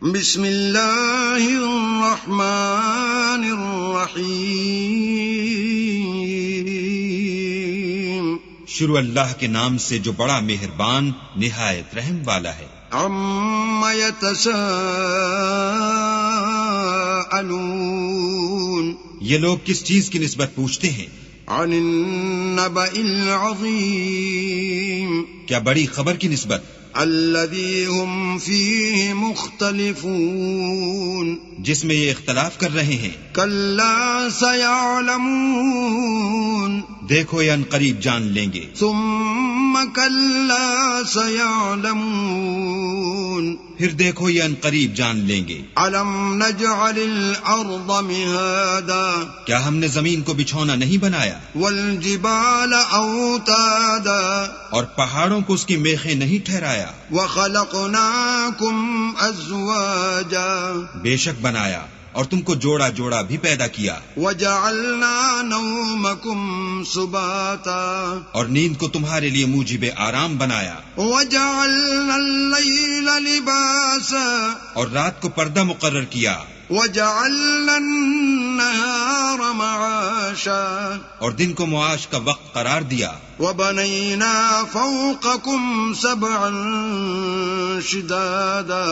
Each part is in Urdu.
بسم اللہ الرحمن الرحیم. شروع اللہ کے نام سے جو بڑا مہربان نہایت رحم والا ہے. عم یتساءلون. یہ لوگ کس چیز کی نسبت پوچھتے ہیں؟ عن النبأ العظیم. کیا بڑی خبر کی نسبت؟ الذی هم فیہ مختلفون. جس میں یہ اختلاف کر رہے ہیں. کلا سیعلمون. دیکھو یہ عنقریب جان لیں گے. ثم کلا سیعلمون. پھر دیکھو یہ عنقریب جان لیں گے. الم نجعل الارض مہادا. کیا ہم نے زمین کو بچھونا نہیں بنایا؟ والجبال اوتادا. اور پہاڑوں کو اس کی میخیں نہیں ٹھہرایا؟ وخلقناکم ازواجا. بے شک بنایا اور تم کو جوڑا جوڑا بھی پیدا کیا. وجعلنا نومکم سباتا. اور نیند کو تمہارے لیے موجب آرام بنایا. وجعلنا اللیل لباسا. اور رات کو پردہ مقرر کیا. وجعلنا النہار معاشا. اور دن کو معاش کا وقت قرار دیا. وبنینا فوقکم سبعا شدادا.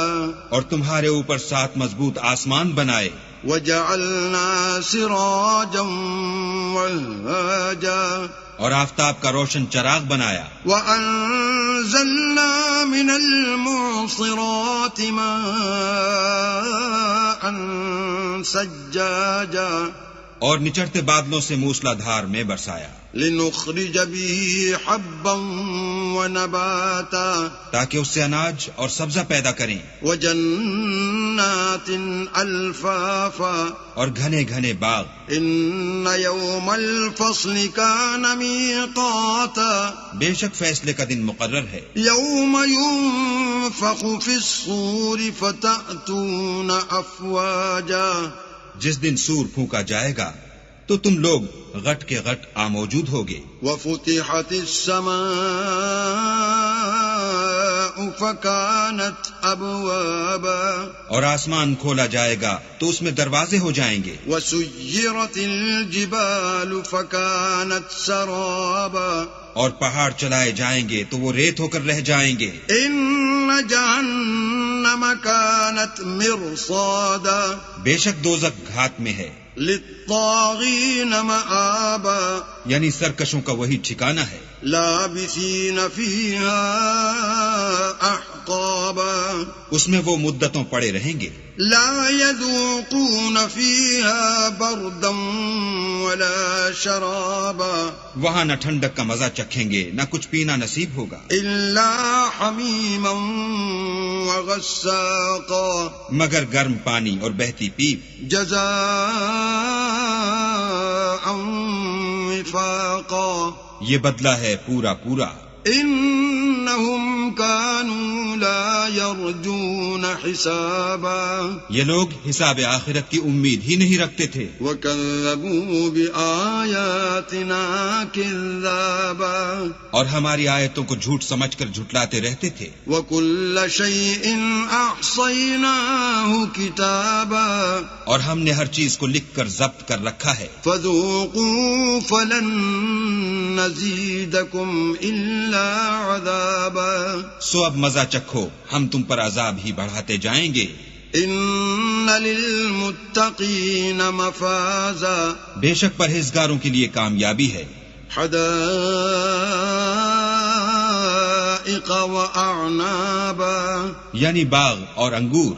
اور تمہارے اوپر 7 مضبوط آسمان بنائے. وجعلنا سراجا وہاجا. اور آفتاب کا روشن چراغ بنایا. وَأَنزَلْنَا مِنَ الْمُعْصِرَاتِ مَاءً سَجَّاجًا. اور نچڑتے بادلوں سے موسلا دھار میں برسایا. لِنُخْرِجَ بِهِ حَبًّا وَنَبَاتًا. تاکہ اس سے اناج اور سبزہ پیدا کریں. وَجَنَّاتٍ أَلْفَافًا. اور گھنے گھنے باغ. إِنَّ يَوْمَ الْفَصْلِ كَانَ مِيقَاتًا. بے شک فیصلے کا دن مقرر ہے. يَوْمَ يُنفَخُ فِي الصُّورِ فَتَأْتُونَ أَفْوَاجًا. جس دن سور پھونکا جائے گا تو تم لوگ غٹ کے غٹ موجود ہوگے. وَفُتِحَتِ السَّمَاءُ فَكَانَتْ أَبْوَابًا. اور آسمان کھولا جائے گا تو اس میں دروازے ہو جائیں گے. وَسُيِّرَتِ الْجِبَالُ فَكَانَتْ سَرَابًا. اور پہاڑ چلائے جائیں گے تو وہ ریت ہو کر رہ جائیں گے. إِنَّ جَهَنَّمَ كَانَتْ مِرْصَادًا. بے شک دوزخ گھات میں ہے. لِلطَّاغِينَ مَآبًا. یعنی سرکشوں کا وہی ٹھکانہ ہے. لَابِثِينَ فِيهَا أَحْقَابًا. اس میں وہ مدتوں پڑے رہیں گے. لَا يَذُوقُونَ فِيهَا بَرْدًا وَلَا شَرَابًا. وہاں نہ ٹھنڈک کا مزہ چکھیں گے نہ کچھ پینا نصیب ہوگا. إِلَّا حَمِيمًا وَغَسَّاقًا. مگر گرم پانی اور بہتی پیپ. جَزَاءً وِفَاقًا. یہ بدلہ ہے پورا پورا. انہم کانوا لا یرجون حسابا. یہ لوگ حساب آخرت کی امید ہی نہیں رکھتے تھے. وکذبوا بآیاتنا کذابا. اور ہماری آیتوں کو جھوٹ سمجھ کر جھٹلاتے رہتے تھے. وکل شیء احصیناہ کتابا. اور ہم نے ہر چیز کو لکھ کر ضبط کر رکھا ہے. فذوقوا فلن نزیدکم الا عذابا. سو اب مزہ چکھو ہم تم پر عذاب ہی بڑھاتے جائیں گے. ان للمتقین مفازا. بے شک پرہیزگاروں کے لیے کامیابی ہے. حدائق واعنابا. یعنی باغ اور انگور.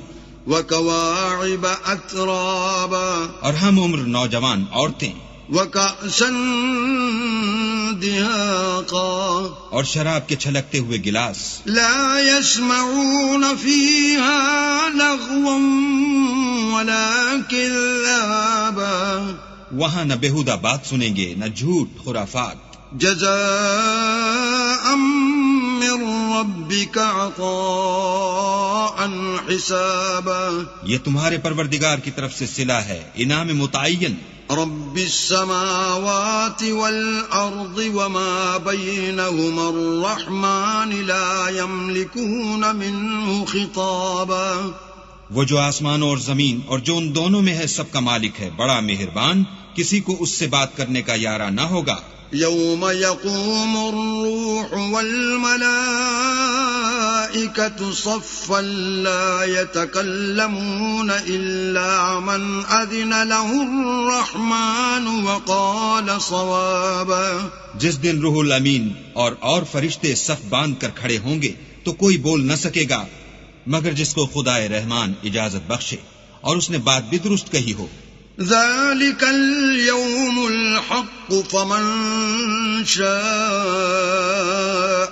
وکواعب اترابا. اور ہم عمر نوجوان عورتیں. وکأسا دہاقا. اور شراب کے چھلکتے ہوئے گلاس. لا يسمعون فيها لغوا ولا كذابا. وہاں نہ بےہودہ بات سنیں گے نہ جھوٹ خرافات. جزاء من ربك عطاء حسابا. یہ تمہارے پروردگار کی طرف سے صلہ ہے انعام متعین. رب السماوات والأرض وما بينهما الرحمن لا يملكون منه خطابا. وہ جو آسمانوں اور زمین اور جو ان دونوں میں ہے سب کا مالک ہے، بڑا مہربان، کسی کو اس سے بات کرنے کا یارہ نہ ہوگا۔ يوم يقوم الروح والملائكة صفا لا يتكلمون إلا من أذن له الرحمن وقال صوابا۔ جس دن روح الامین اور فرشتے صف باندھ کر کھڑے ہوں گے تو کوئی بول نہ سکے گا مگر جس کو خدا رحمان اجازت بخشے اور اس نے بات بھی درست کہی ہو۔ ذلك اليوم الحق فمن شاء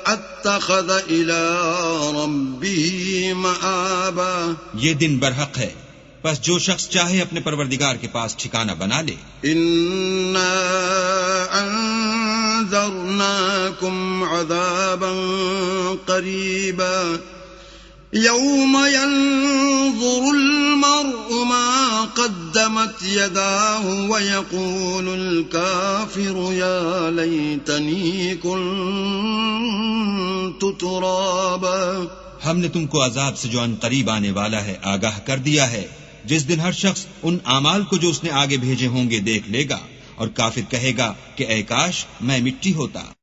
اتخذ إلى ربه مآبا۔ یہ دن برحق ہے، بس جو شخص چاہے اپنے پروردگار کے پاس ٹھکانہ بنا لے۔ إنا أنذرناكم عذابا قريبا يوم ينظر المرء ما قدمت يداه ويقول الكافر يا ليتني كنت ترابا۔ ہم نے تم کو عذاب سے جو ان قریب آنے والا ہے آگاہ کر دیا ہے، جس دن ہر شخص ان اعمال کو جو اس نے آگے بھیجے ہوں گے دیکھ لے گا اور کافر کہے گا کہ اے کاش میں مٹی ہوتا۔